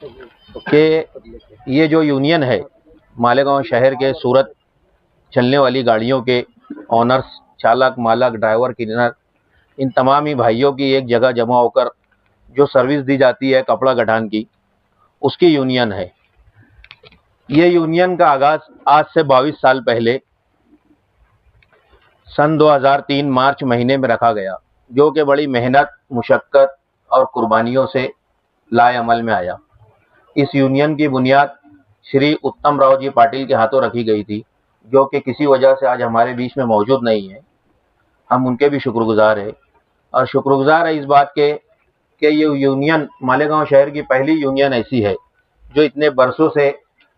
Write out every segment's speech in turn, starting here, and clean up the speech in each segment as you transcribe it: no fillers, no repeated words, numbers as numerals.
कि ये जो यूनियन है मालेगांव शहर के सूरत चलने वाली गाड़ियों के ऑनर्स, चालक, मालक, ड्राइवर, क्लीनर, इन तमाम ही भाइयों की एक जगह जमा होकर जो सर्विस दी जाती है कपड़ा गठान की, उसकी यूनियन है। ये यूनियन का आगाज आज से 22 साल पहले सन 2003 मार्च महीने में रखा गया, जो कि बड़ी मेहनत, मुशक्कत और कुर्बानियों से लाए अमल में आया। इस यूनियन की बुनियाद श्री उत्तम राव जी पाटिल के हाथों रखी गई थी, जो कि किसी वजह से आज हमारे बीच में मौजूद नहीं है। हम उनके भी शुक्रगुजार हैं और शुक्रगुजार है इस बात के कि ये यूनियन मालेगांव शहर की पहली यूनियन ऐसी है जो इतने बरसों से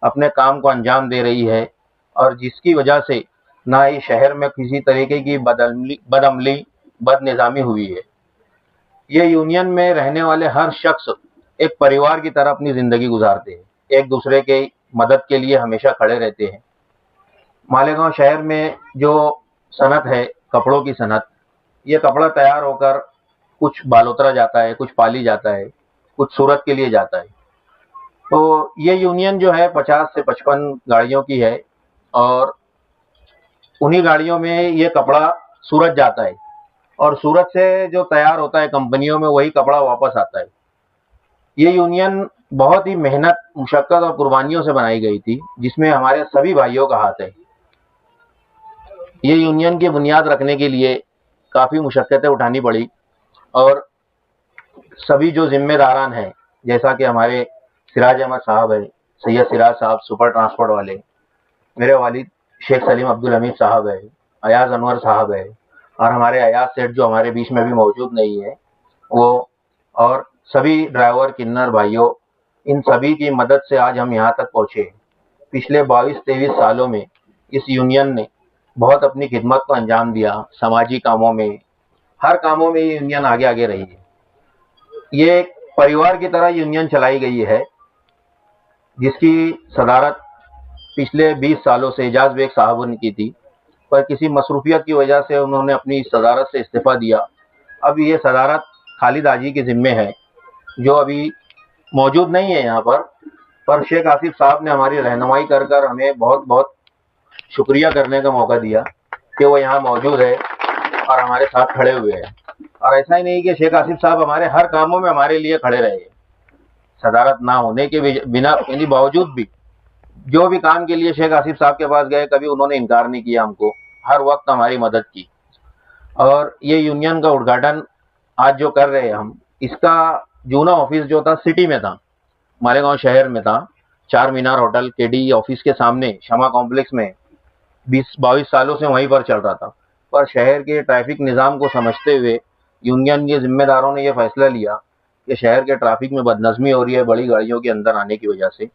अपने काम को अंजाम दे रही है और जिसकी वजह से ना ही शहर में किसी तरीके की बदअमली, बदनिज़ामी हुई है। ये यूनियन में रहने वाले हर शख्स एक परिवार की तरह अपनी ज़िंदगी गुजारते हैं, एक दूसरे के मदद के लिए हमेशा खड़े रहते हैं। मालेगांव शहर में जो सनत है, कपड़ों की सनत, ये कपड़ा तैयार होकर कुछ बालोतरा जाता है, कुछ पाली जाता है, कुछ सूरत के लिए जाता है। तो ये यूनियन जो है 50 से 55 गाड़ियों की है और उन्हीं गाड़ियों में ये कपड़ा सूरत जाता है और सूरत से जो तैयार होता है कंपनियों में, वही कपड़ा वापस आता है। ये यूनियन बहुत ही मेहनत, मुशक्कत और कुर्बानियों से बनाई गई थी, जिसमें हमारे सभी भाइयों का हाथ है। ये यूनियन की बुनियाद रखने के लिए काफ़ी मुशक्कतें उठानी पड़ी और सभी जो जिम्मेदारान हैं, जैसा कि हमारे सिराज अहमद साहब है, सैयद सिराज साहब सुपर ट्रांसपोर्ट वाले, मेरे वालिद शेख सलीम अब्दुल हमीद साहब है, अयाज अनवर साहब है और हमारे अयाज सेठ जो हमारे बीच में भी मौजूद नहीं है वो, और सभी ड्राइवर, किन्नर भाइयों, इन सभी की मदद से आज हम यहाँ तक पहुँचे। पिछले 22-23 सालों में इस यूनियन ने बहुत अपनी खिदमत को अंजाम दिया, समाजी कामों में, हर कामों में ये यूनियन आगे आगे रही है। ये एक परिवार की तरह यूनियन चलाई गई है, जिसकी सदारत पिछले 20 सालों से एजाज बेग साहब ने की थी, पर किसी मसरूफियत की वजह से उन्होंने अपनी सदारत से इस्तीफ़ा दिया। अब ये सदारत खालिद आजी के ज़िम्मे है, जो अभी मौजूद नहीं है यहाँ पर शेख आसिफ साहब ने हमारी रहनुमाई कर कर हमें बहुत बहुत शुक्रिया करने का मौका दिया कि वो यहाँ मौजूद है और हमारे साथ खड़े हुए हैं। और ऐसा ही नहीं कि शेख आसिफ साहब हमारे हर कामों में हमारे लिए खड़े रहे, सदारत ना होने के बिना यानी बावजूद भी जो भी काम के लिए शेख आसिफ साहब के पास गए, कभी उन्होंने इनकार नहीं किया, हमको हर वक्त हमारी मदद की। और ये यूनियन का उद्घाटन आज जो कर रहे हैं हम, इसका जूना ऑफिस जो था सिटी में था, मालेगांव शहर में था, चार मीनार होटल केडी ऑफिस के सामने शमा कॉम्प्लेक्स में 20-22 सालों से वहीं पर चल रहा था। पर शहर के ट्रैफिक निज़ाम को समझते हुए यूनियन के जिम्मेदारों ने यह फैसला लिया कि शहर के ट्रैफिक में बदनज़मी हो रही है बड़ी गाड़ियों के अंदर आने की वजह से,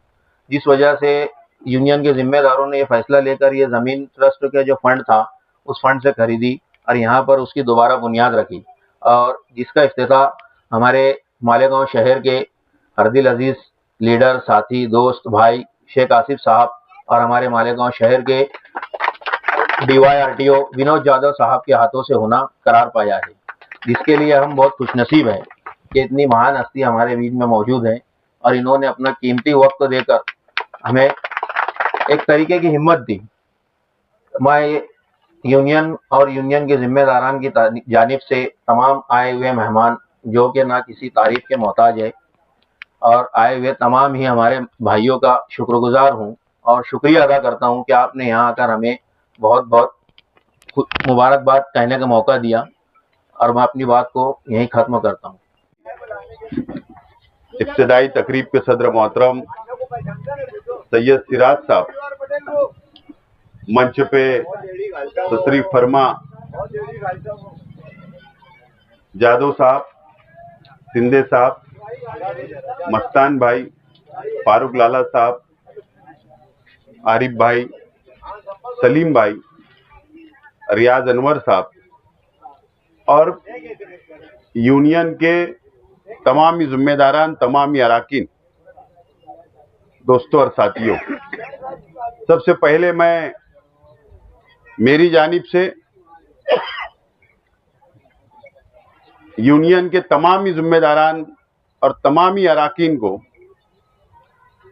जिस वजह से यूनियन के जिम्मेदारों ने यह फैसला लेकर ये ज़मीन ट्रस्ट का जो फंड था उस फंड से खरीदी और यहाँ पर उसकी दोबारा बुनियाद रखी और जिसका इफ्तिताह हमारे मालेगांव शहर के हरदिल अजीज़ लीडर, साथी, दोस्त, भाई शेख आसिफ साहब और हमारे मालेगांव शहर के DYRTO विनोद यादव साहब के हाथों से होना करार पाया है, जिसके लिए हम बहुत खुशनसीब हैं कि इतनी महान हस्ती हमारे बीच में मौजूद है और इन्होंने अपना कीमती वक्त देकर हमें एक तरीके की हिम्मत दी। मैं यूनियन और यूनियन के जिम्मेदारान की जानिब से तमाम आए हुए मेहमान, जो कि ना किसी तारीफ के मोहताज है, और आए हुए तमाम ही हमारे भाइयों का शुक्रगुजार हूँ और शुक्रिया अदा करता हूँ कि आपने यहाँ आकर हमें बहुत बहुत मुबारकबाद कहने का मौका दिया और मैं अपनी बात को यहीं ख़त्म करता हूँ। इब्तदाई तकरीब के सदर मोहतरम सैयद सिराज साहब, मंच पे तशरीफ फरमा जादव साहब, सिंधे साहब, मस्तान भाई, फारूक लाला साहब, आरिफ भाई, सलीम भाई, रियाज अनवर साहब और यूनियन के तमामी जिम्मेदारान, तमामी अराकीन, दोस्तों और साथियों, सबसे पहले मैं मेरी जानिब से यूनियन के तमामी जिम्मेदारान और तमामी अराकीन को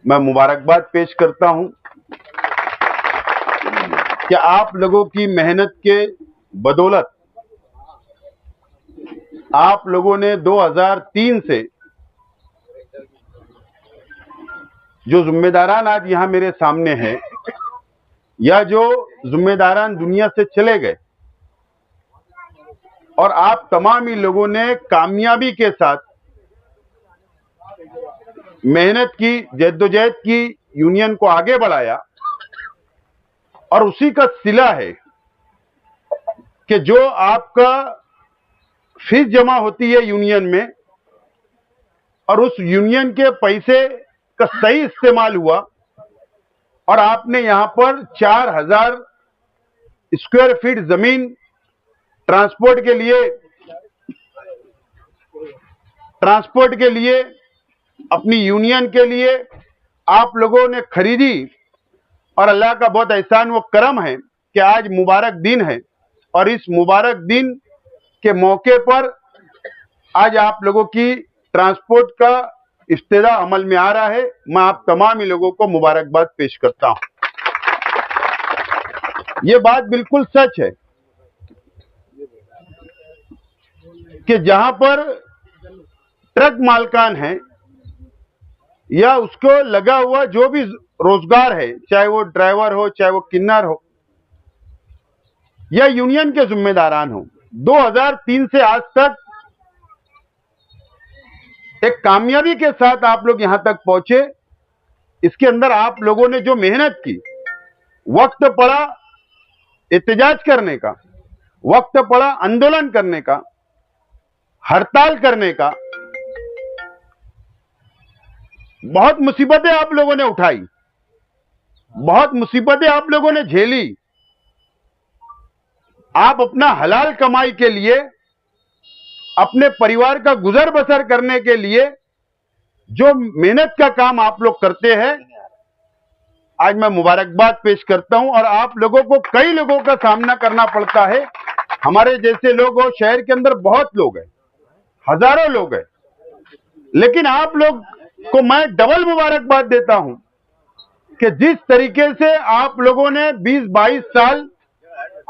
मैं मुबारकबाद पेश करता हूं कि आप लोगों की मेहनत के बदौलत आप लोगों ने 2003 से जो जिम्मेदारान आज यहां मेरे सामने हैं या जो जिम्मेदारान दुनिया से चले गए, और आप तमाम ही लोगों ने कामयाबी के साथ मेहनत की, जद्दोजहद की, यूनियन को आगे बढ़ाया। और उसी का सिला है कि जो आपका फीस जमा होती है यूनियन में और उस यूनियन के पैसे का सही इस्तेमाल हुआ और आपने यहां पर 4000 स्क्वायर फीट जमीन ट्रांसपोर्ट के लिए अपनी यूनियन के लिए आप लोगों ने खरीदी। और अल्लाह का बहुत एहसान व करम है कि आज मुबारक दिन है और इस मुबारक दिन के मौके पर आज आप लोगों की ट्रांसपोर्ट का इफ्तिदा अमल में आ रहा है। मैं आप तमाम ही लोगों को मुबारकबाद पेश करता हूं। यह बात बिल्कुल सच है कि जहां पर ट्रक मालकान है या उसको लगा हुआ जो भी रोजगार है, चाहे वो ड्राइवर हो, चाहे वो किन्नर हो या यूनियन के जिम्मेदारान हो, 2003 से आज तक एक कामयाबी के साथ आप लोग यहां तक पहुंचे। इसके अंदर आप लोगों ने जो मेहनत की, वक्त पड़ा एहतजाज करने का, वक्त पड़ा आंदोलन करने का, हड़ताल करने का, बहुत मुसीबतें आप लोगों ने उठाई, बहुत मुसीबतें आप लोगों ने झेली। आप अपना हलाल कमाई के लिए, अपने परिवार का गुजर बसर करने के लिए जो मेहनत का काम आप लोग करते हैं, आज मैं मुबारकबाद पेश करता हूं। और आप लोगों को, कई लोगों का सामना करना पड़ता है, हमारे जैसे लोग हो, शहर के अंदर बहुत लोग हैं, हजारों लोग हैं, लेकिन आप लोग को मैं डबल मुबारकबाद देता हूं कि जिस तरीके से आप लोगों ने 20-22 साल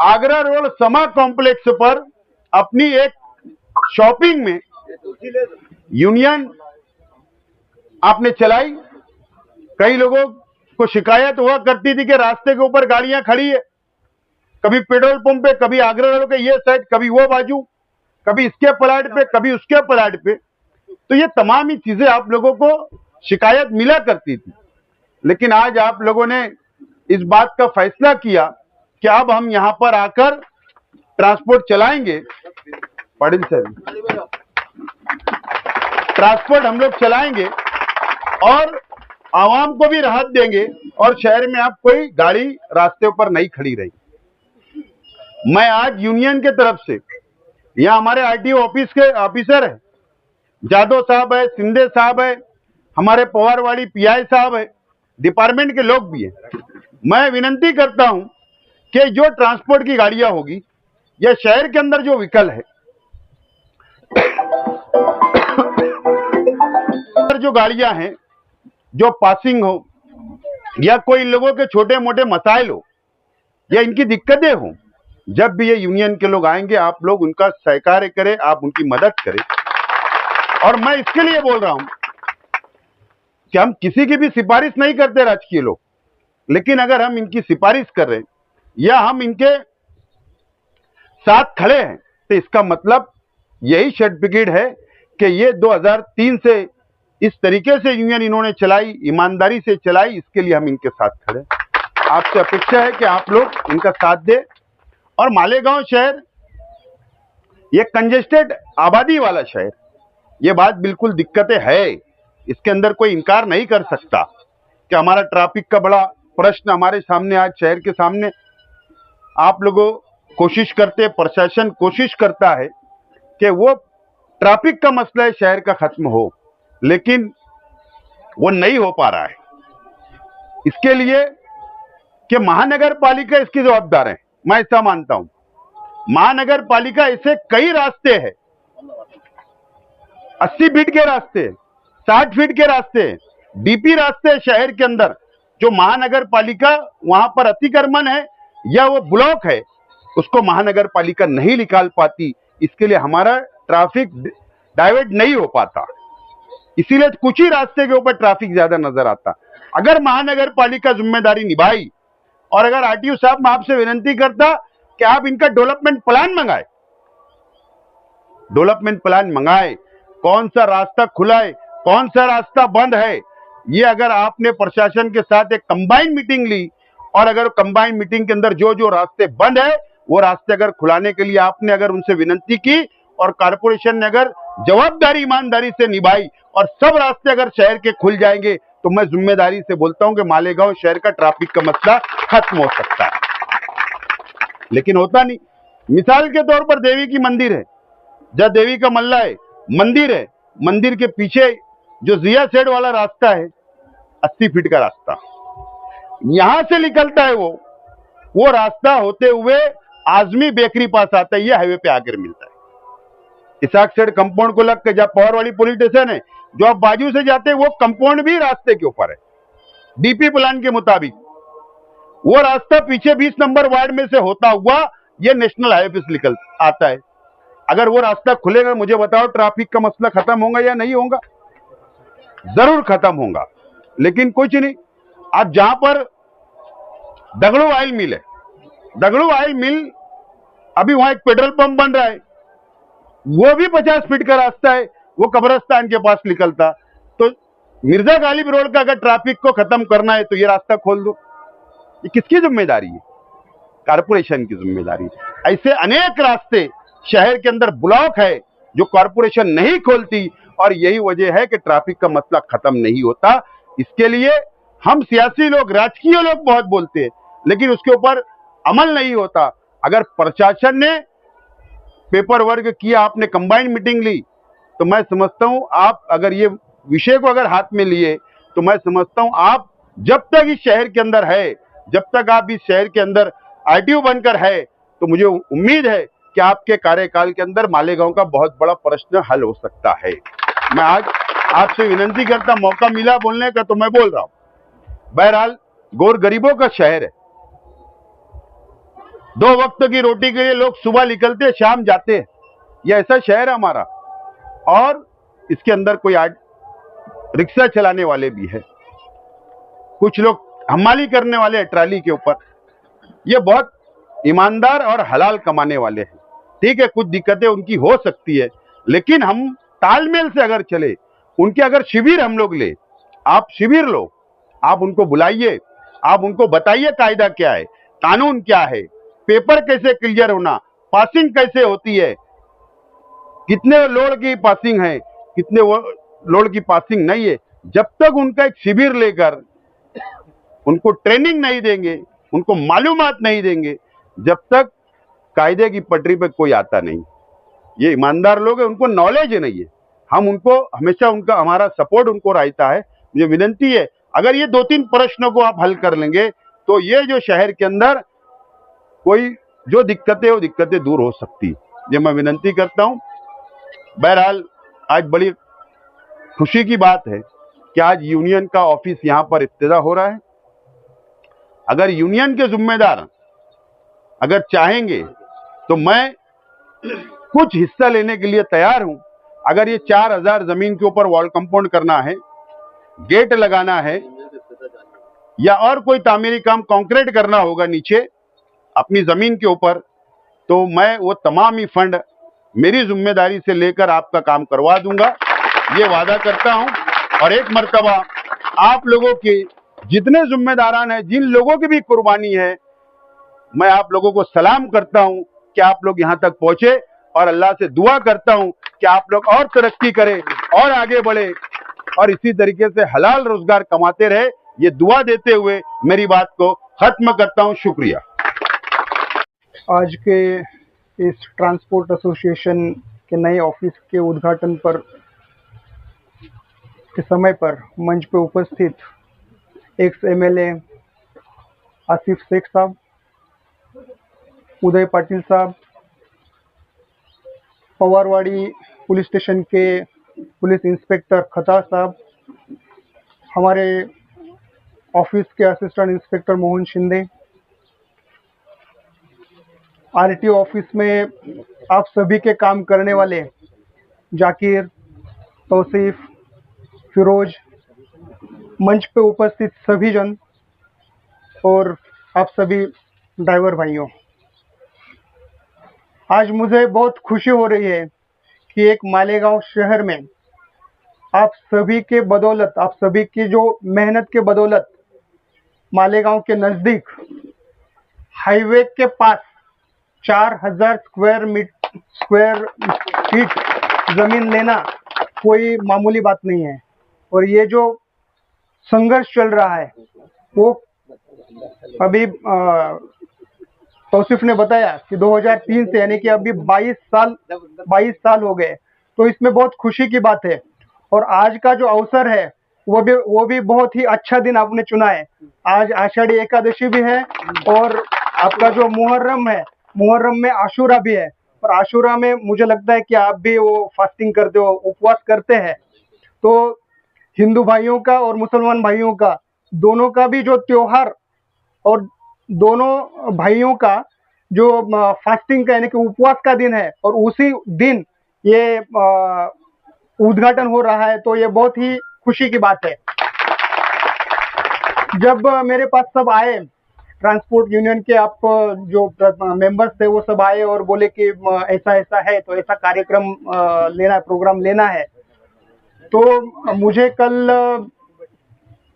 आगरा रोड समा कॉम्प्लेक्स पर अपनी एक शॉपिंग में यूनियन आपने चलाई। कई लोगों को शिकायत हुआ करती थी कि रास्ते के ऊपर गाड़ियां खड़ी है, कभी पेट्रोल पंप पे, कभी आगरा रोड के ये साइड, कभी वो बाजू, कभी इसके प्लाट पे, कभी उसके प्लाट पे। तो ये तमाम ही चीजें आप लोगों को शिकायत मिला करती थी, लेकिन आज आप लोगों ने इस बात का फैसला किया कि अब हम यहां पर आकर ट्रांसपोर्ट चलाएंगे। पढ़िल सर, ट्रांसपोर्ट हम लोग चलाएंगे और आवाम को भी राहत देंगे और शहर में आप कोई गाड़ी रास्ते पर नहीं खड़ी रही। मैं आज यूनियन के तरफ से, यहाँ हमारे आरटीओ ऑफिस के ऑफिसर है, जादव साहब है, सिंधे साहब है, हमारे पवारवाड़ी पीआई साहब है, डिपार्टमेंट के लोग भी हैं। मैं विनती करता हूं कि जो ट्रांसपोर्ट की गाड़ियां होगी या शहर के अंदर जो व्हीकल है, जो गाड़ियां हैं, जो पासिंग हो या कोई लोगों के छोटे मोटे मसाइल हो या इनकी दिक्कतें हो, जब भी ये यूनियन के लोग आएंगे आप लोग उनका सहकार्य करें, आप उनकी मदद करें। और मैं इसके लिए बोल रहा हूं कि हम किसी की भी सिफारिश नहीं करते राजकीय लोग, लेकिन अगर हम इनकी सिफारिश कर रहे हैं या हम इनके साथ खड़े हैं तो इसका मतलब यही सर्टिफिकेट है कि ये 2003 से इस तरीके से यूनियन इन्होंने चलाई, ईमानदारी से चलाई, इसके लिए हम इनके साथ खड़े। आपसे अपेक्षा है कि आप लोग इनका साथ दें। और मालेगांव शहर ये कंजेस्टेड आबादी वाला शहर, ये बात बिल्कुल दिक्कतें है, इसके अंदर कोई इनकार नहीं कर सकता कि हमारा ट्रैफिक का बड़ा प्रश्न हमारे सामने, आज शहर के सामने आप लोगों कोशिश करते, प्रशासन कोशिश करता है कि वो ट्रैफिक का मसला है शहर का खत्म हो, लेकिन वो नहीं हो पा रहा है। इसके लिए कि महानगर पालिका इसकी जवाबदार है, मैं ऐसा मानता हूं। महानगर पालिका ऐसे कई रास्ते हैं, 80 फीट के रास्ते, 60 फीट के रास्ते, डीपी रास्ते शहर के अंदर जो महानगर पालिका वहां पर अतिक्रमण है या वो ब्लॉक है, उसको महानगर पालिका नहीं निकाल पाती, इसके लिए हमारा ट्रैफिक डाइवर्ट नहीं हो पाता, इसीलिए कुछ ही रास्ते के ऊपर ट्रैफिक ज्यादा नजर आता। अगर महानगर पालिका जिम्मेदारी निभाई और अगर आरटीओ साहब मैं आपसे विनती करता कि आप इनका डेवलपमेंट प्लान मंगाए, कौन सा रास्ता खुला है, कौन सा रास्ता बंद है, ये अगर आपने प्रशासन के साथ एक कंबाइंड मीटिंग ली और अगर कंबाइंड मीटिंग के अंदर जो जो रास्ते बंद है वो रास्ते अगर खुलाने के लिए आपने अगर उनसे विनती की और कारपोरेशन ने अगर जवाबदारी ईमानदारी से निभाई और सब रास्ते अगर शहर के खुल जाएंगे तो मैं जिम्मेदारी से बोलता हूं कि मालेगांव शहर का ट्रैफिक का मसला खत्म हो सकता है, लेकिन होता नहीं। मिसाल के तौर पर देवी की मंदिर है, जहां देवी का मल्ला है, मंदिर है, मंदिर के पीछे जो जिया सेड वाला रास्ता है 80 फीट का रास्ता, यहां से निकलता है वो रास्ता होते हुए आजमी बेकरी पास आता है, ये हाईवे पे आकर मिलता है। इसाक सेड कंपाउंड को लग के जहां पवारवाड़ी पुलिस स्टेशन है, जो आप बाजू से जाते हैं वो कंपाउंड भी रास्ते के ऊपर है। डीपी प्लान के मुताबिक वो रास्ता पीछे 20 नंबर वार्ड में से होता हुआ ये नेशनल हाईवे पे निकल आता है। अगर वो रास्ता खुलेगा, मुझे बताओ ट्रैफिक का मसला खत्म होगा या नहीं होगा? जरूर खत्म होगा, लेकिन कुछ नहीं। अब जहां पर दगड़ू ऑयल मिल है, दगड़ू ऑयल मिल, अभी वहां एक पेट्रोल पंप बन रहा है, वो भी 50 फीट का रास्ता है, वो कब्रिस्तान के पास निकलता। तो मिर्जा गालिब रोड का अगर ट्रैफिक को खत्म करना है तो ये रास्ता खोल दो। ये किसकी जिम्मेदारी है? कारपोरेशन की जिम्मेदारी है। ऐसे अनेक रास्ते शहर के अंदर ब्लॉक है जो कारपोरेशन नहीं खोलती और यही वजह है कि ट्रैफिक का मसला खत्म नहीं होता। इसके लिए हम सियासी लोग, राजकीय लोग बहुत बोलते हैं, लेकिन उसके ऊपर अमल नहीं होता। अगर प्रशासन ने पेपर वर्क किया, आपने कंबाइंड मीटिंग ली, तो मैं समझता हूं आप अगर ये विषय को अगर हाथ में लिए तो मैं समझता हूं आप जब तक इस शहर के अंदर है, जब तक आप इस शहर के अंदर आरटीओ बनकर है, तो मुझे उम्मीद है कि आपके कार्यकाल के अंदर मालेगांव का बहुत बड़ा प्रश्न हल हो सकता है। मैं आज आपसे विनती करता, मौका मिला बोलने का तो मैं बोल रहा हूं। बहरहाल गौर गरीबों का शहर है, 2 वक्त की रोटी के लिए लोग सुबह निकलते शाम जाते हैं, यह ऐसा शहर है हमारा। और इसके अंदर कोई रिक्शा चलाने वाले भी है, कुछ लोग हमाली करने वाले हैं ट्राली के ऊपर, ये बहुत ईमानदार और हलाल कमाने वाले हैं। ठीक है, कुछ दिक्कतें उनकी हो सकती है, लेकिन हम तालमेल से अगर चले, उनके अगर शिविर हम लोग ले, आप शिविर लो, आप उनको बुलाइए, आप उनको बताइए कायदा क्या है, कानून क्या है, पेपर कैसे क्लियर होना, पासिंग कैसे होती है, कितने लोड की पासिंग है, कितने लोड की पासिंग नहीं है। जब तक उनका एक शिविर लेकर उनको ट्रेनिंग नहीं देंगे, उनको मालूमात नहीं देंगे, जब तक कायदे की पटरी पे कोई आता नहीं। ये ईमानदार लोग हैं, उनको नॉलेज नहीं है, हम उनको हमेशा उनका हमारा सपोर्ट उनको रहता है। मुझे विनती है, अगर ये 2-3 प्रश्नों को आप हल कर लेंगे तो ये जो शहर के अंदर कोई जो दिक्कतें वो दिक्कतें दूर हो सकती, ये मैं विनती करता हूं। बहरहाल आज बड़ी खुशी की बात है कि आज यूनियन का ऑफिस यहां पर इफ्तिताह हो रहा है। अगर यूनियन के जिम्मेदार अगर चाहेंगे तो मैं कुछ हिस्सा लेने के लिए तैयार हूं। अगर ये 4000 जमीन के ऊपर वॉल कंपाउंड करना है, गेट लगाना है या और कोई तामीरी काम कंक्रीट करना होगा नीचे अपनी जमीन के ऊपर, तो मैं वो तमाम ही फंड मेरी जिम्मेदारी से लेकर आपका काम करवा दूंगा, ये वादा करता हूं। और एक मर्तबा आप लोगों के जितने जिम्मेदारान हैं, जिन लोगों की भी कुर्बानी है, मैं आप लोगों को सलाम करता हूं कि आप लोग यहां तक पहुंचे, और अल्लाह से दुआ करता हूं कि आप लोग और तरक्की करें और आगे बढ़े और इसी तरीके से हलाल रोजगार कमाते रहे। ये दुआ देते हुए मेरी बात को खत्म करता हूं। शुक्रिया। आज के इस ट्रांसपोर्ट एसोसिएशन के नए ऑफिस के उद्घाटन पर के समय पर मंच पे उपस्थित एक्स एमएलए आसिफ शेख साहब, उदय पाटिल साहब, पवारवाड़ी पुलिस स्टेशन के पुलिस इंस्पेक्टर खतार साहब, हमारे ऑफिस के assistant inspector Mohan Shinde, RTO office में आप सभी के काम करने वाले जाकिर, तौसीफ, फिरोज, मंच पे उपस्थित सभी जन और आप सभी ड्राइवर भाइयों, आज मुझे बहुत खुशी हो रही है कि एक मालेगांव शहर में आप सभी के बदौलत, आप सभी की जो मेहनत के बदौलत मालेगांव के नज़दीक हाईवे के पास 4000 स्क्वायर फीट ज़मीन लेना कोई मामूली बात नहीं है। और ये जो संघर्ष चल रहा है वो अभी तौसीफ ने बताया कि 2003 से, यानी कि अभी 22 साल हो गए। तो इसमें बहुत खुशी की बात है। और आज का जो अवसर है वो भी बहुत ही अच्छा दिन आपने चुना है। आज आषाढ़ी एकादशी भी है और आपका जो मुहर्रम है, मुहर्रम में आशूरा भी है। और आशूरा में मुझे लगता है कि आप भी वो फास्टिंग करते हो, उपवास करते हैं। तो हिंदू भाइयों का और मुसलमान भाइयों का, दोनों का भी जो त्योहार और दोनों भाइयों का जो फास्टिंग का यानी कि उपवास का दिन है और उसी दिन ये उद्घाटन हो रहा है, तो ये बहुत ही खुशी की बात है। जब मेरे पास सब आए, ट्रांसपोर्ट यूनियन के आप जो मेंबर्स थे वो सब आए और बोले कि ऐसा ऐसा है, तो ऐसा कार्यक्रम लेना है, प्रोग्राम लेना है। तो मुझे कल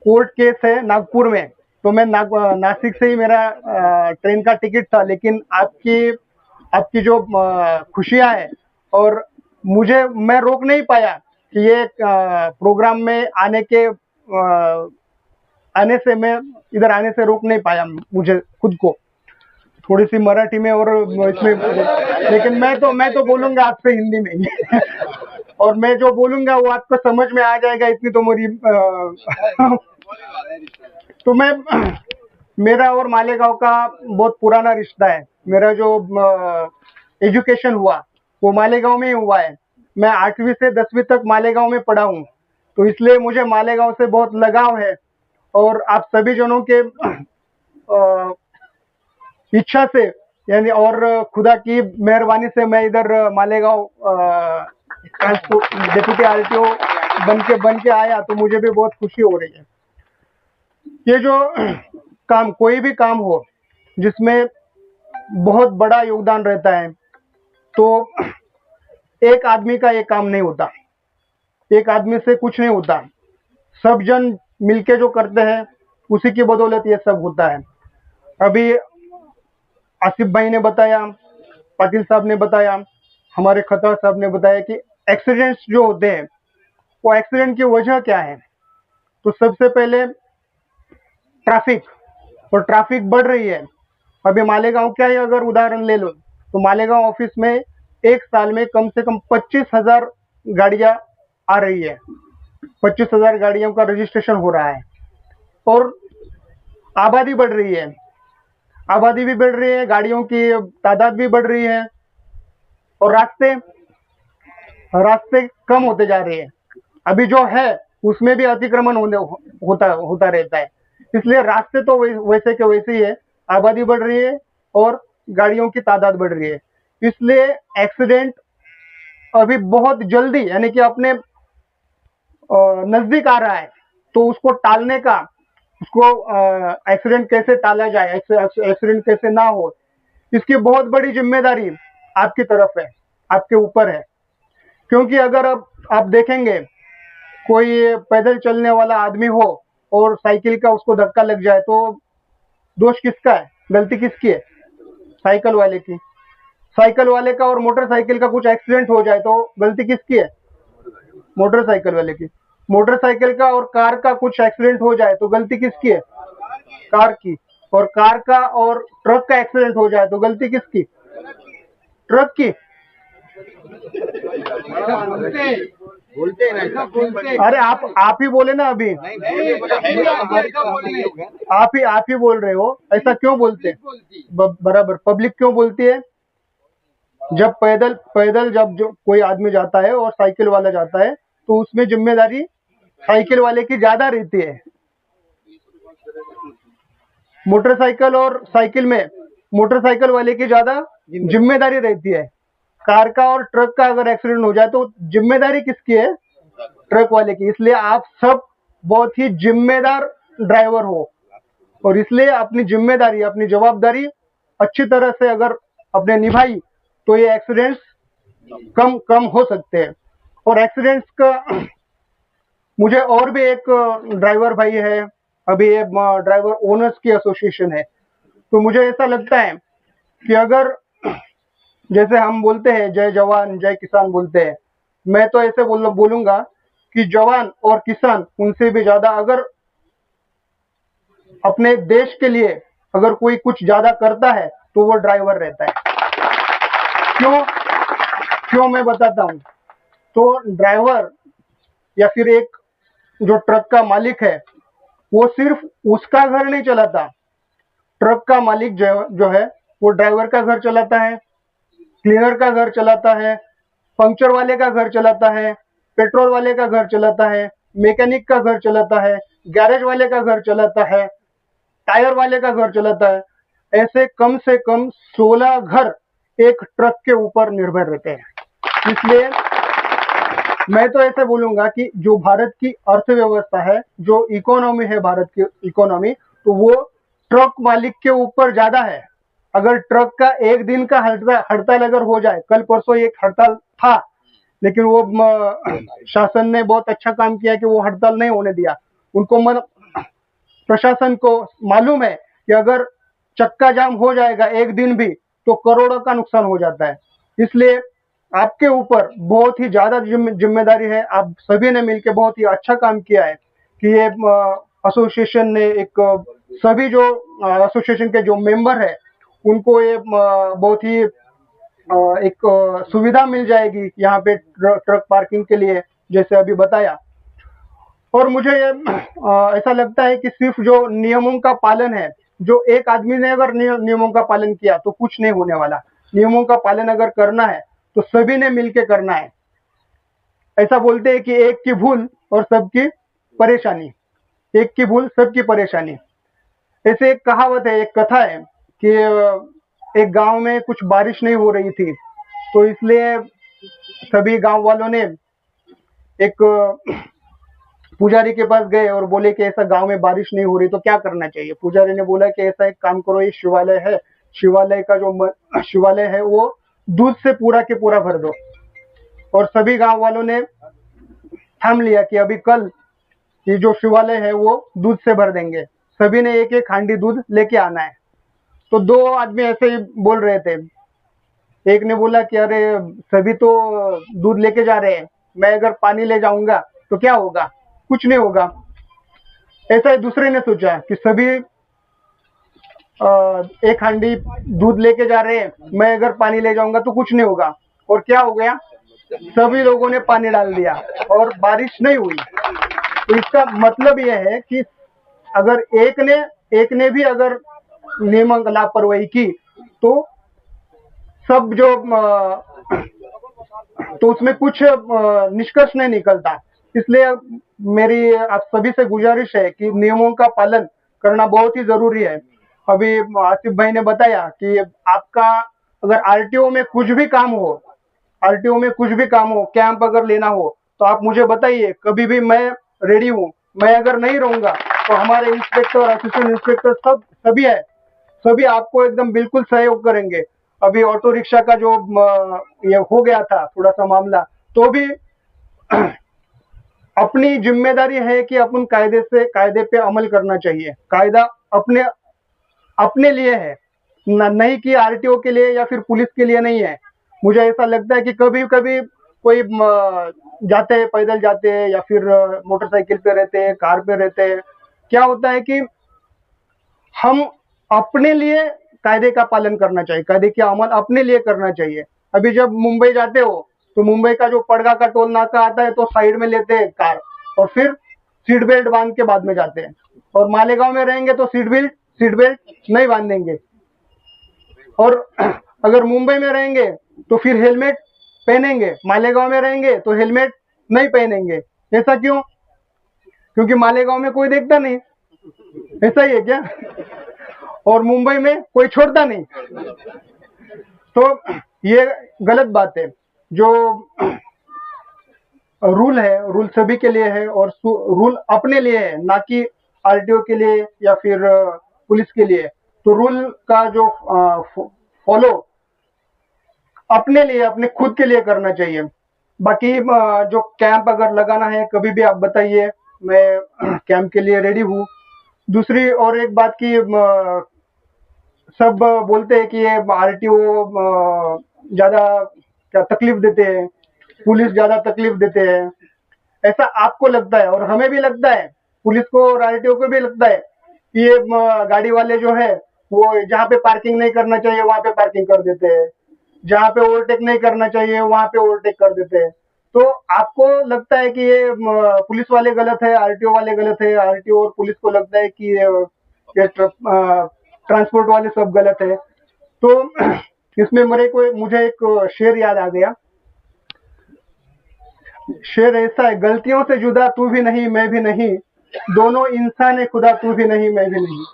कोर्ट केस है नागपुर में, तो मैं नासिक से ही मेरा ट्रेन का टिकट था, लेकिन आपकी जो खुशियां है और मैं रोक नहीं पाया कि ये प्रोग्राम में आने से मैं इधर आने से रोक नहीं पाया मुझे खुद को, थोड़ी सी मराठी में और इसमें, लेकिन मैं तो बोलूंगा आपसे हिंदी में ही और मैं जो बोलूंगा वो आपको समझ में आ जाएगा, इतनी तो मेरी तो मेरा और मालेगांव का बहुत पुराना रिश्ता है। मेरा जो एजुकेशन हुआ वो मालेगांव में ही हुआ है। मैं 8वीं से 10वीं तक मालेगांव में पढ़ा हूँ, तो इसलिए मुझे मालेगांव से बहुत लगाव है। और आप सभी जनों के इच्छा से, यानी और खुदा की मेहरबानी से मैं इधर मालेगांव ट्रांसपोर्ट डेप्यूटी आरटीओ बन के आया, तो मुझे भी बहुत खुशी हो रही है। ये जो काम, कोई भी काम हो जिसमें बहुत बड़ा योगदान रहता है, तो एक आदमी का ये काम नहीं होता, एक आदमी से कुछ नहीं होता। सब जन मिलके जो करते हैं उसी की बदौलत ये सब होता है। अभी आसिफ भाई ने बताया, पाटिल साहब ने बताया, हमारे खतर साहब ने बताया कि एक्सीडेंट्स जो होते हैं वो एक्सीडेंट की वजह क्या है। तो सबसे पहले ट्रैफिक, और ट्रैफिक बढ़ रही है। अभी मालेगांव का ही अगर उदाहरण ले लो, तो मालेगांव ऑफिस में एक साल में कम से कम 25,000 गाड़ियां आ रही है, 25,000 गाड़ियों का रजिस्ट्रेशन हो रहा है। और आबादी बढ़ रही है, आबादी भी बढ़ रही है, गाड़ियों की तादाद भी बढ़ रही है, और रास्ते कम होते जा रहे हैं। अभी जो है उसमें भी अतिक्रमण होता रहता है। इसलिए रास्ते तो वैसे के वैसे ही है, आबादी बढ़ रही है और गाड़ियों की तादाद बढ़ रही है। इसलिए एक्सीडेंट अभी बहुत जल्दी, यानी कि अपने नजदीक आ रहा है। तो उसको टालने का, उसको एक्सीडेंट कैसे टाला जाए, एक्सीडेंट कैसे ना हो, इसकी बहुत बड़ी जिम्मेदारी आपकी तरफ है, आपके ऊपर है। क्योंकि अगर आप देखेंगे, कोई पैदल चलने वाला आदमी हो और साइकिल का उसको धक्का लग जाए, तो दोष किसका है, गलती किसकी है? साइकिल वाले की। साइकिल वाले का और मोटरसाइकिल का कुछ एक्सीडेंट हो जाए तो गलती किसकी है? मोटरसाइकिल वाले की। मोटरसाइकिल का और कार का कुछ एक्सीडेंट हो जाए तो गलती किसकी है? कार की। और कार का और ट्रक का एक्सीडेंट हो जाए तो गलती किसकी? ट्रक की। अरे आप ही बोले ना अभी, आप ही बोल रहे हो, ऐसा क्यों बोलते? बराबर, पब्लिक क्यों बोलती है? जब पैदल जब जो कोई आदमी जाता है और साइकिल वाला जाता है, तो उसमें जिम्मेदारी साइकिल वाले की ज्यादा रहती है। मोटरसाइकिल और साइकिल में मोटरसाइकिल वाले की ज्यादा जिम्मेदारी रहती है। कार का और ट्रक का अगर एक्सीडेंट हो जाए तो जिम्मेदारी किसकी है? ट्रक वाले की। इसलिए आप सब बहुत ही जिम्मेदार ड्राइवर हो और इसलिए अपनी जिम्मेदारी, अपनी जवाबदारी अच्छी तरह से अगर अपने निभाई तो ये एक्सीडेंट्स कम हो सकते हैं। और एक्सीडेंट्स का मुझे और भी एक ड्राइवर भाई है, अभी ये ड्राइवर ओनर्स की एसोसिएशन है, तो मुझे ऐसा लगता है कि अगर जैसे हम बोलते हैं जय जवान जय किसान बोलते हैं, मैं तो ऐसे बोलूंगा कि जवान और किसान उनसे भी ज्यादा अगर अपने देश के लिए अगर कोई कुछ ज्यादा करता है तो वो ड्राइवर रहता है। क्यों मैं बताता हूँ। तो ड्राइवर या फिर एक जो ट्रक का मालिक है वो सिर्फ उसका घर नहीं चलाता, ट्रक का मालिक जो है वो ड्राइवर का घर चलाता है, क्लीनर का घर चलाता है, पंक्चर वाले का घर चलाता है, पेट्रोल वाले का घर चलाता है, मैकेनिक का घर चलाता है, गैरेज वाले का घर चलाता है, टायर वाले का घर चलाता है। ऐसे कम से कम 16 घर एक ट्रक के ऊपर निर्भर रहते हैं। इसलिए मैं तो ऐसे बोलूंगा कि जो भारत की अर्थव्यवस्था है, जो इकोनॉमी है भारत की इकोनॉमी, तो वो ट्रक मालिक के ऊपर ज्यादा है। अगर ट्रक का एक दिन का हड़ताल अगर हो जाए, कल परसों एक हड़ताल था लेकिन वो शासन ने बहुत अच्छा काम किया कि वो हड़ताल नहीं होने दिया। उनको प्रशासन को मालूम है कि अगर चक्का जाम हो जाएगा एक दिन भी तो करोड़ों का नुकसान हो जाता है। इसलिए आपके ऊपर बहुत ही ज्यादा जिम्मेदारी है। आप सभी ने मिलकर बहुत ही अच्छा काम किया है कि ये एसोसिएशन ने एक सभी जो एसोसिएशन के जो मेंबर है उनको ये बहुत ही एक सुविधा मिल जाएगी यहाँ पे ट्रक पार्किंग के लिए, जैसे अभी बताया। और मुझे ऐसा लगता है कि सिर्फ जो नियमों का पालन है, जो एक आदमी ने अगर नियमों का पालन किया तो कुछ नहीं होने वाला। नियमों का पालन अगर करना है तो सभी ने मिलकर करना है। ऐसा बोलते हैं कि एक की भूल और सबकी परेशानी, एक की भूल सबकी परेशानी। ऐसे एक कहावत है, एक कथा है कि एक गांव में कुछ बारिश नहीं हो रही थी, तो इसलिए सभी गांव वालों ने एक पुजारी के पास गए और बोले कि ऐसा गांव में बारिश नहीं हो रही तो क्या करना चाहिए। पुजारी ने बोला कि ऐसा एक काम करो, ये शिवालय है, शिवालय का जो शिवालय है वो दूध से पूरा के पूरा भर दो। और सभी गांव वालों ने ठान लिया कि अभी कल ये जो शिवालय है वो दूध से भर देंगे। सभी ने एक एक हांडी दूध लेके आना है। तो दो आदमी ऐसे ही बोल रहे थे। एक ने बोला कि अरे सभी तो दूध लेके जा रहे हैं, मैं अगर पानी ले जाऊंगा तो क्या होगा, कुछ नहीं होगा। ऐसा ही दूसरे ने सोचा कि सभी एक हांडी दूध लेके जा रहे हैं, मैं अगर पानी ले जाऊंगा तो कुछ नहीं होगा। और क्या हो गया, सभी लोगों ने पानी डाल दिया और बारिश नहीं हुई। तो इसका मतलब यह है कि अगर एक ने भी अगर नियम की लापरवाही की तो सब जो तो उसमें कुछ निष्कर्ष नहीं निकलता। इसलिए मेरी आप सभी से गुजारिश है कि नियमों का पालन करना बहुत ही जरूरी है। अभी आसिफ भाई ने बताया कि आपका अगर आरटीओ में कुछ भी काम हो, आरटीओ में कुछ भी काम हो, कैंप अगर लेना हो तो आप मुझे बताइए, कभी भी मैं रेडी हूँ। मैं अगर नहीं रहूंगा तो हमारे इंस्पेक्टर, असिस्टेंट इंस्पेक्टर सभी है, सभी आपको एकदम बिल्कुल सहयोग करेंगे। अभी ऑटो रिक्शा का जो ये हो गया था थोड़ा सा मामला, तो भी अपनी जिम्मेदारी है कि अपन कायदे पे अमल करना चाहिए। कायदा अपने लिए है, नहीं कि आरटीओ के लिए या फिर पुलिस के लिए नहीं है। मुझे ऐसा लगता है कि कभी कभी कोई जाते हैं, पैदल जाते हैं या फिर मोटरसाइकिल पे रहते हैं, कार पे रहते हैं, क्या होता है कि हम अपने लिए कायदे का पालन करना चाहिए, कायदे का अमल अपने लिए करना चाहिए। अभी जब मुंबई जाते हो तो मुंबई का जो पड़गा का टोल नाका आता है तो साइड में लेते हैं कार और फिर सीट बेल्ट बांध के बाद में जाते हैं। और मालेगांव में रहेंगे तो सीट बेल्ट नहीं बांधेंगे। और अगर मुंबई में रहेंगे तो फिर हेलमेट पहनेंगे, मालेगांव में रहेंगे तो हेलमेट नहीं पहनेंगे। ऐसा क्यों? क्योंकि मालेगांव में कोई देखता नहीं, ऐसा ही है क्या? और मुंबई में कोई छोड़ता नहीं, तो ये गलत बात है। जो रूल है, रूल सभी के लिए है और रूल अपने लिए है, ना कि आरटीओ के लिए या फिर पुलिस के लिए। तो रूल का जो फॉलो अपने लिए, अपने खुद के लिए करना चाहिए। बाकी जो कैंप अगर लगाना है कभी भी आप बताइए, मैं कैंप के लिए रेडी हूँ। दूसरी और एक बात की सब बोलते हैं कि ये आरटीओ ज्यादा क्या तकलीफ देते हैं, पुलिस ज्यादा तकलीफ देते हैं, ऐसा आपको लगता है और हमें भी लगता है, पुलिस को और आरटीओ को भी लगता है कि ये गाड़ी वाले जो है वो जहाँ पे पार्किंग नहीं करना चाहिए वहां पे पार्किंग कर देते हैं, जहाँ पे ओवरटेक नहीं करना चाहिए वहां पे ओवरटेक कर देते हैं। तो आपको लगता है कि ये पुलिस वाले गलत है, आरटीओ वाले गलत है, आरटीओ और पुलिस को लगता है कि ये ट्रांसपोर्ट वाले सब गलत है। तो इसमें मुझे एक शेर याद आ गया। शेर ऐसा है, गलतियों से जुदा तू भी नहीं मैं भी नहीं, दोनों इंसान है खुदा तू भी नहीं मैं भी नहीं।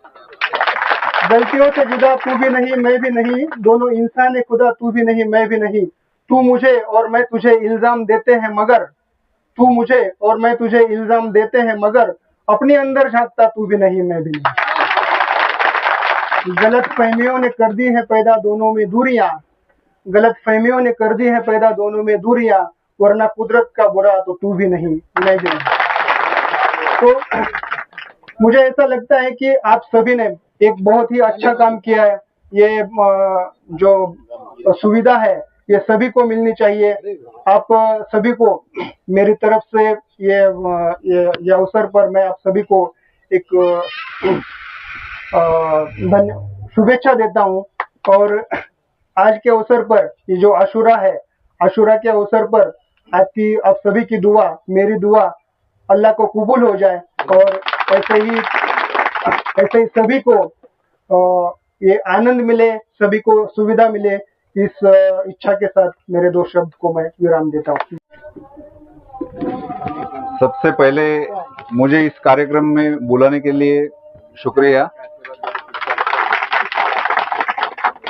गलतियों से जुदा तू भी नहीं मैं भी नहीं, दोनों इंसान है खुदा तू भी नहीं मैं भी नहीं। तू मुझे और मैं तुझे इल्जाम देते हैं मगर, तू मुझे और मैं तुझे इल्जाम देते हैं मगर, अपने अंदर झांकता तू भी नहीं मैं भी नहीं। गलत फहमियों ने कर दी है पैदा दोनों में दूरियां, गलत फहमियों ने कर दी है पैदा दोनों में दूरियां, वरना कुदरत का बुरा तो तू भी नहीं मैं भी नहीं। तो मुझे ऐसा लगता है कि आप सभी ने एक बहुत ही अच्छा काम किया है। ये जो सुविधा है ये सभी को मिलनी चाहिए। आप सभी को मेरी तरफ से ये अवसर पर मैं आप सभी को एक शुभेच्छा देता हूँ। और आज के अवसर पर ये जो आशुरा है, आशुरा के अवसर पर आप सभी की दुआ, मेरी दुआ अल्लाह को कबूल हो जाए और ऐसे ही सभी को ये आनंद मिले, सभी को सुविधा मिले। इस इच्छा के साथ मेरे 2 शब्द को मैं विराम देता हूँ। सबसे पहले मुझे इस कार्यक्रम में बुलाने के लिए शुक्रिया।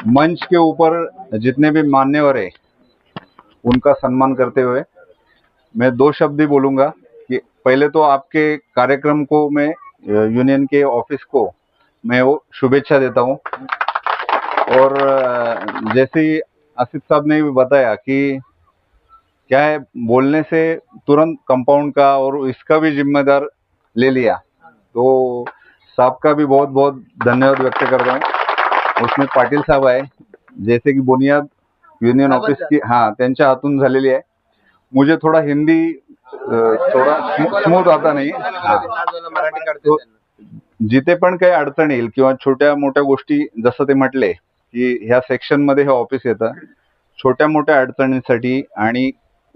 मंच के ऊपर जितने भी मान्यवर है उनका सम्मान करते हुए मैं 2 शब्द ही बोलूँगा कि पहले तो आपके कार्यक्रम को मैं यूनियन के ऑफिस को मैं वो शुभेच्छा देता हूँ। और जैसे ही आसिफ साहब ने भी बताया कि क्या है, बोलने से तुरंत कंपाउंड का और इसका भी जिम्मेदार ले लिया, तो साहब का भी बहुत बहुत धन्यवाद व्यक्त कर रहा हूँ। उसमें पाटील साहब आहे, जैसे की बुनियाद युनियन ऑफिस की त्यांच्या हातून झालेली आहे। मुझे थोड़ा हिंदी थोड़ा स्मूथ आता नाही। तो जिथे पण काही अडचण येईल किंवा छोट्या मोठ्या गोष्टी, जसं ते म्हटले की ह्या सेक्शन मध्ये हे ऑफिस येतं, छोट्या मोठ्या अडचणींसाठी आणि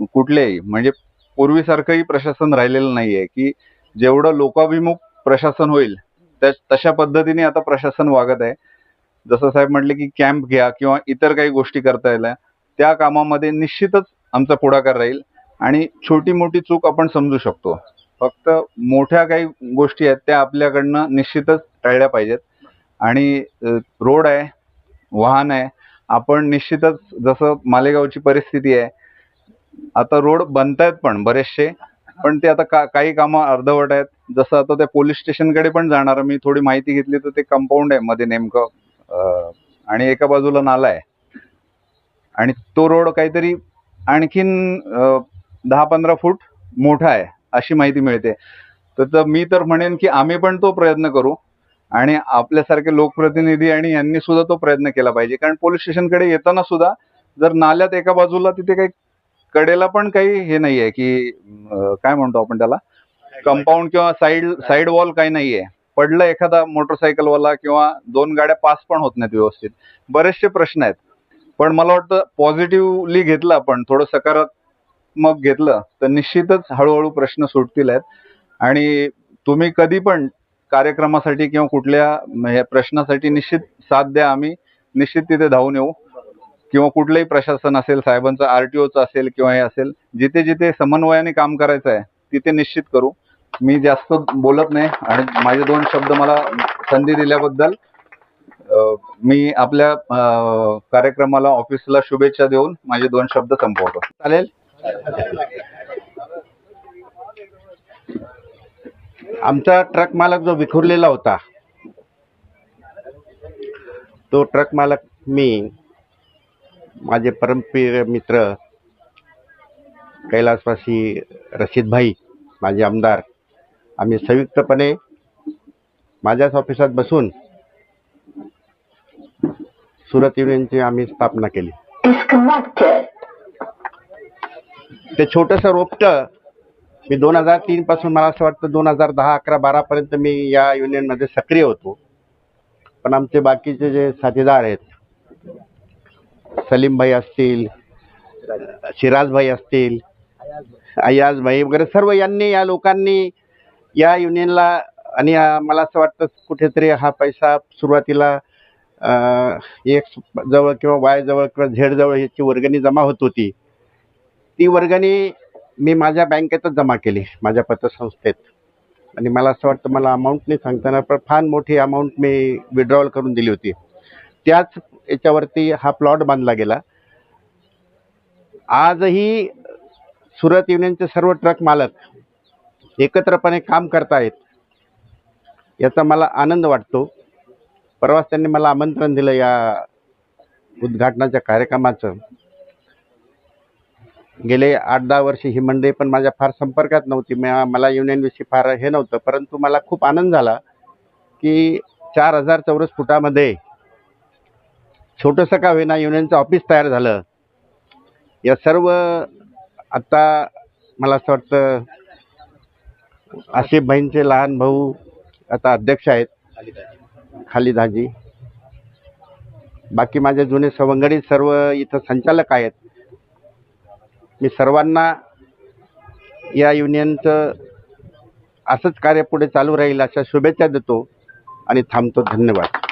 कुठलेही म्हणजे पूर्वीसारखंही प्रशासन राहिलेलं नाहीये की जेवढं लोकाभिमुख प्रशासन होईल तशा पद्धतीने आता प्रशासन वागत आहे। जसं साहेब म्हटले की कॅम्प घ्या किंवा इतर काही गोष्टी करता येईल, त्या कामामध्ये निश्चितच आमचा पुढाकार राहील आणि छोटी मोठी चूक आपण समजू शकतो। फक्त मोठ्या काही गोष्टी आहेत त्या आपल्याकडनं निश्चितच टाळल्या पाहिजेत। आणि रोड आहे, वाहन आहे, आपण निश्चितच जसं मालेगावची परिस्थिती आहे, आता रोड बनतायत पण बरेचसे, पण ते आता काही कामं अर्धवट आहेत। जसं आता त्या पोलीस स्टेशनकडे पण जाणार मी थोडी माहिती घेतली तर ते कंपाऊंड आहे मध्ये नेमकं आणि एका बाजूला नाला आहे आणि तो रोड काहीतरी आणखीन 10-15 फूट मोठा आहे अशी माहिती मिळते। तर मी तर म्हणेन की आम्ही पण तो प्रयत्न करू आणि आपल्यासारखे लोकप्रतिनिधी आणि यांनी सुद्धा तो प्रयत्न केला पाहिजे। कारण पोलीस स्टेशनकडे येताना सुद्धा जर नाल्यात एका बाजूला तिथे काही कडेला पण काही हे नाहीये की काय म्हणतो आपण त्याला, कंपाऊंड किंवा साइड वॉल काही नाहीये, पडलं एखादा मोटरसायकलवाला किंवा 2 गाड्या पास पण होत नाहीत व्यवस्थित, बरेचसे प्रश्न आहेत। पण मला वाटतं पॉझिटिव्हली घेतलं आपण, थोडं सकारात्मक घेतलं तर निश्चितच हळूहळू प्रश्न सुटतील आहेत। आणि तुम्ही कधी पण कार्यक्रमासाठी किंवा कुठल्या प्रश्नासाठी निश्चित साथ द्या, आम्ही निश्चित तिथे धावून येऊ। किंवा कुठलंही प्रशासन असेल, साहेबांचं आरटीओचं असेल किंवा हे असेल, जिथे जिथे समन्वयाने काम करायचं आहे तिथे निश्चित करू। मी जास्त बोलत नाही आणि माझे 2 शब्द मला संधी दिल्याबद्दल मी आपल्या कार्यक्रमाला ऑफिसला शुभेच्छा देऊन माझे 2 शब्द संपवतो. चालेल. आमचा ट्रक मालक जो विखुरलेला होता, तो ट्रक मालक मी, माझे परमप्रिय मित्र कैलासवासी रशीद भाई, माझे आमदार, आम्ही संयुक्तपणे माझ्याच ऑफिसात बसून सुरत युनियनची आम्ही स्थापना केली. ते छोटंसं रोपटं मी 2003 पासून, मला असं वाटतं 2010, 11, 12 पर्यंत मी या युनियनमध्ये सक्रिय होतो. पण आमचे बाकीचे जे साथीदार आहेत, सलीम भाई असतील, शिराज भाई असतील, अयाज भाई वगैरे, सर्व या लोकांनी या युनियनला, आणि मला असं वाटतं कुठेतरी हा पैसा सुरुवातीला एक्स जवळ किंवा वाय जवळ किंवा झेड जवळ ह्याची वर्गणी जमा होत होती. ती वर्गणी मी माझ्या बँकेतच जमा केली, माझ्या पतसंस्थेत. आणि मला असं वाटतं, मला अमाऊंट नाही सांगता येणार, पण फार मोठी अमाऊंट मी विड्रॉल करून दिली होती. त्याच याच्यावरती हा प्लॉट बांधला गेला. आजही सुरत युनियनचे सर्व ट्रक मालक एकत्रपणे काम करतायत, याचा मला आनंद वाटतो. परवाच त्यांनी मला आमंत्रण दिलं या उद्घाटनाच्या कार्यक्रमाचं. गेले 8-10 वर्ष ही मंडळी पण माझ्या फार संपर्कात नव्हती, मला युनियनविषयी फार हे नव्हतं. परंतु मला खूप आनंद झाला की 4000 चौरस फुटामध्ये छोटंसं का होईना युनियनचं ऑफिस तयार झालं. या सर्व आता मला असं वाटतं आसिफ भाईंचे लहान भाऊ आता अध्यक्ष आहेत, खालिद हाजी. बाकी माझे जुने सवंगडी सर्व इथं संचालक आहेत. मी सर्वांना या युनियनचं असंच कार्य पुढे चालू राहील अशा शुभेच्छा देतो आणि थांबतो. धन्यवाद.